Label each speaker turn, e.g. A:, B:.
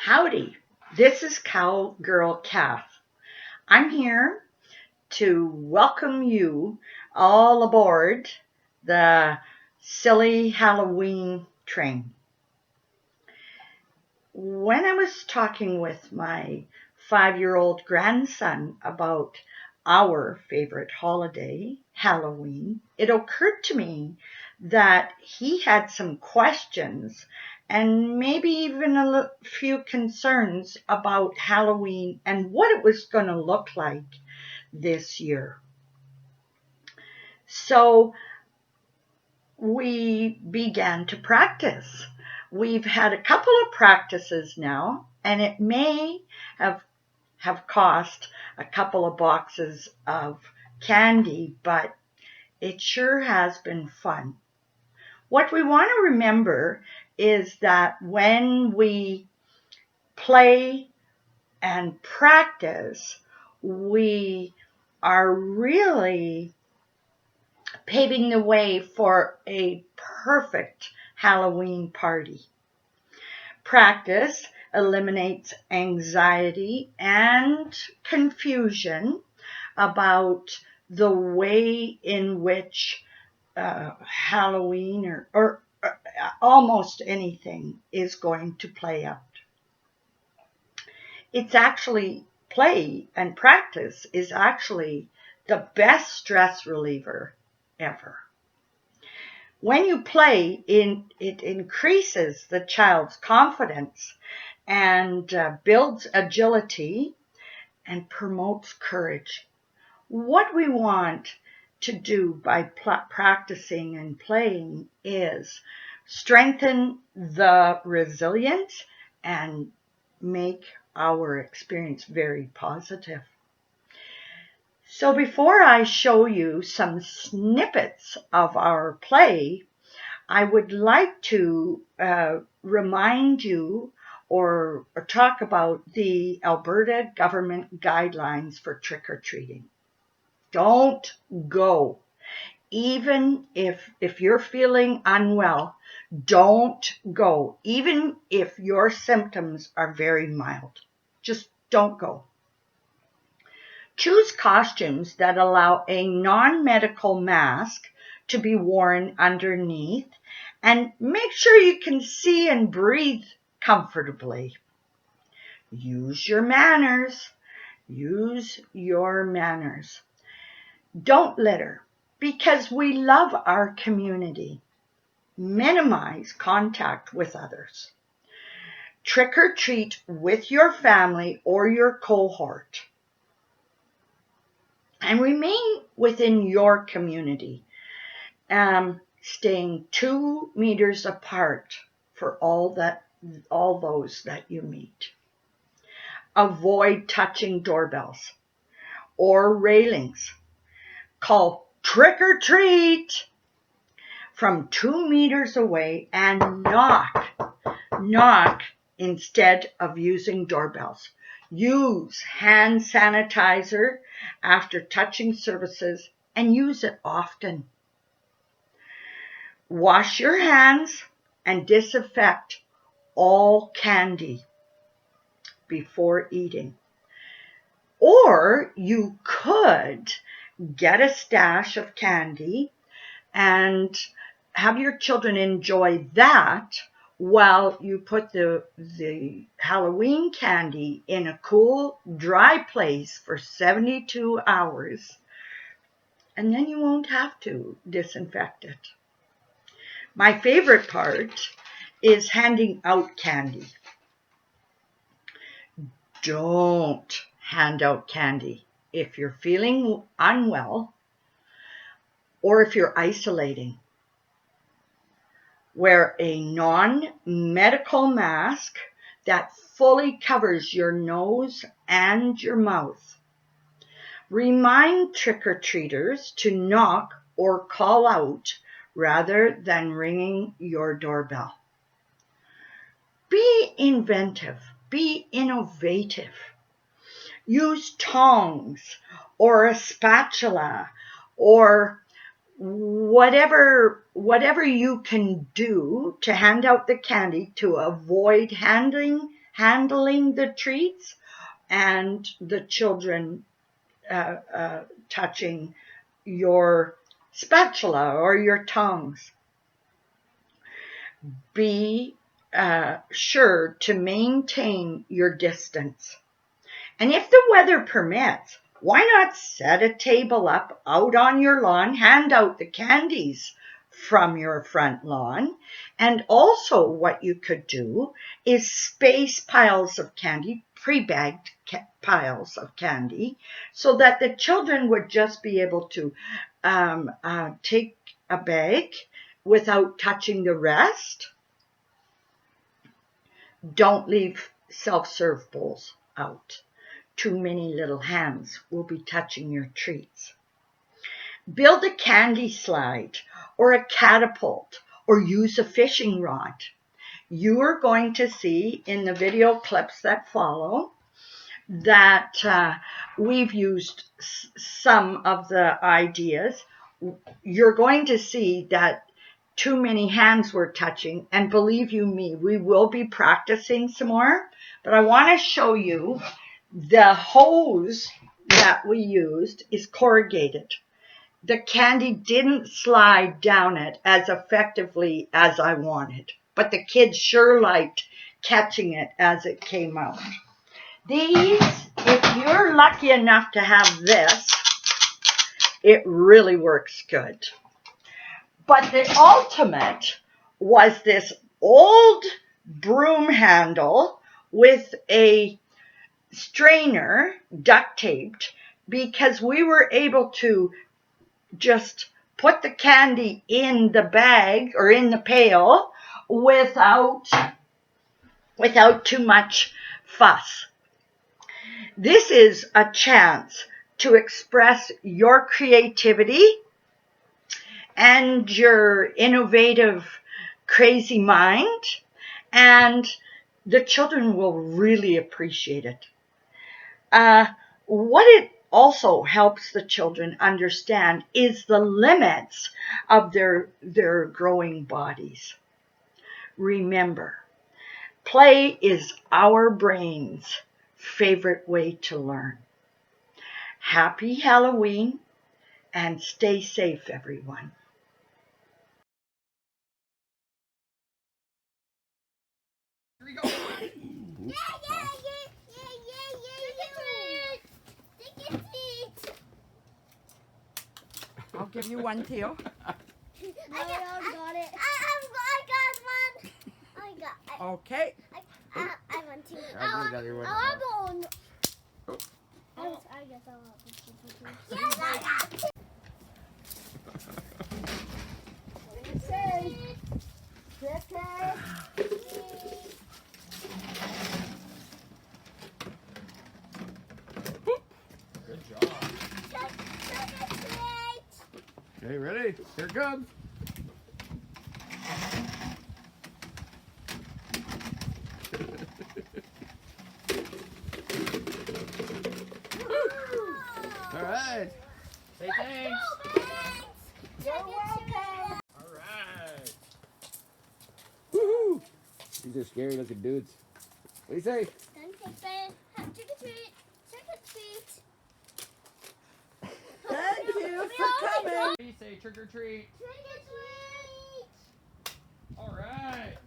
A: Howdy, this is Cowgirl Kath. I'm here to welcome you all aboard the silly Halloween train. When I was talking with my 5-year-old grandson about our favorite holiday, Halloween, it occurred to me that he had some questions and maybe even a few concerns about Halloween and what it was going to look like this year. So we began to practice. We've had a couple of practices now, and it may have cost a couple of boxes of candy, but it sure has been fun. What we want to remember is that when we play and practice, we are really paving the way for a perfect Halloween party. Practice eliminates anxiety and confusion about the way in which Halloween or almost anything is going to play out. It's actually play and practice is actually the best stress reliever ever. When you play, it increases the child's confidence and builds agility and promotes courage. What we want to do by practicing and playing is strengthen the resilience and make our experience very positive. So before I show you some snippets of our play, I would like to remind you or talk about the Alberta government guidelines for trick-or-treating. Don't go. Even if you're feeling unwell, don't go. Even if your symptoms are very mild, just don't go. Choose costumes that allow a non-medical mask to be worn underneath, and make sure you can see and breathe comfortably. Use your manners. Use your manners. Don't litter because we love our community. Minimize contact with others. Trick or treat with your family or your cohort. And remain within your community, staying 2 meters apart for all those that you meet. Avoid touching doorbells or railings. Call trick or treat from 2 meters away and knock instead of using doorbells. Use hand sanitizer after touching surfaces and use it often. Wash your hands and disinfect all candy before eating. Or you could get a stash of candy and have your children enjoy that while you put the Halloween candy in a cool, dry place for 72 hours, and then you won't have to disinfect it. My favorite part is handing out candy. Don't hand out candy if you're feeling unwell or if you're isolating. Wear a non-medical mask that fully covers your nose and your mouth. Remind trick-or-treaters to knock or call out rather than ringing your doorbell. Be inventive. Be innovative. Use tongs or a spatula or whatever you can do to hand out the candy to avoid handing handling the treats and the children touching your spatula or your tongs. Be sure to maintain your distance. And if the weather permits, why not set a table up out on your lawn, hand out the candies from your front lawn. And also what you could do is space piles of candy, pre-bagged piles of candy, so that the children would just be able to take a bag without touching the rest. Don't leave self-serve bowls out. Too many little hands will be touching your treats. Build a candy slide or a catapult or use a fishing rod. You are going to see in the video clips that follow that we've used some of the ideas. You're going to see that too many hands were touching, and believe you me, we will be practicing some more, but I want to show you the hose that we used is corrugated. The candy didn't slide down it as effectively as I wanted, but the kids sure liked catching it as it came out. These, if you're lucky enough to have this, it really works good. But the ultimate was this old broom handle with a strainer duct taped, because we were able to just put the candy in the bag or in the pail without too much fuss. This is a chance to express your creativity and your innovative, crazy mind, and the children will really appreciate it. What it also helps the children understand is the limits of their growing bodies. Remember, play is our brain's favorite way to learn. Happy Halloween, and stay safe, everyone.
B: Here we go.
C: I'll give you one, Theo.
D: I got it. I got one.
C: Okay.
D: I want two.
B: I got your one.
D: I want one. I guess I want two. Yes, I got two. What do you say?
B: Good job. Okay, ready? Here it comes. All right. Say thanks.
D: You're welcome.
B: All right. Woohoo! These are scary looking dudes. What do you say?
D: Don't take bad. Have trick or treat. Trick or treat.
C: Thank you for coming.
B: What do you say? Trick or treat.
D: Trick or treat.
B: All right.